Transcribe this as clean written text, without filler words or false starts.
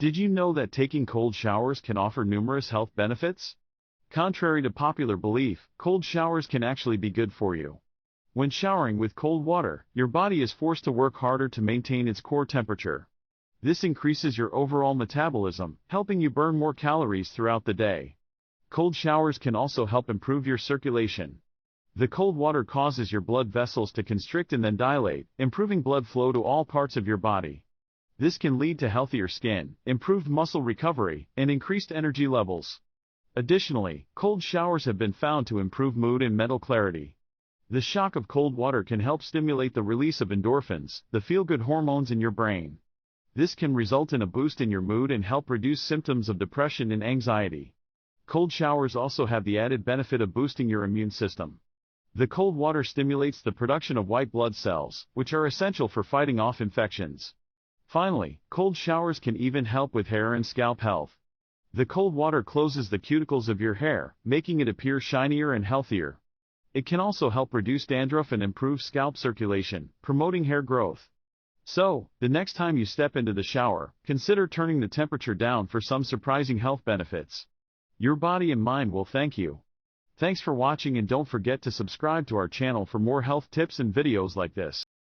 Did you know that taking cold showers can offer numerous health benefits? Contrary to popular belief, cold showers can actually be good for you. When showering with cold water, your body is forced to work harder to maintain its core temperature. This increases your overall metabolism, helping you burn more calories throughout the day. Cold showers can also help improve your circulation. The cold water causes your blood vessels to constrict and then dilate, improving blood flow to all parts of your body. This can lead to healthier skin, improved muscle recovery, and increased energy levels. Additionally, cold showers have been found to improve mood and mental clarity. The shock of cold water can help stimulate the release of endorphins, the feel-good hormones in your brain. This can result in a boost in your mood and help reduce symptoms of depression and anxiety. Cold showers also have the added benefit of boosting your immune system. The cold water stimulates the production of white blood cells, which are essential for fighting off infections. Finally, cold showers can even help with hair and scalp health. The cold water closes the cuticles of your hair, making it appear shinier and healthier. It can also help reduce dandruff and improve scalp circulation, promoting hair growth. So, the next time you step into the shower, consider turning the temperature down for some surprising health benefits. Your body and mind will thank you. Thanks for watching, and don't forget to subscribe to our channel for more health tips and videos like this.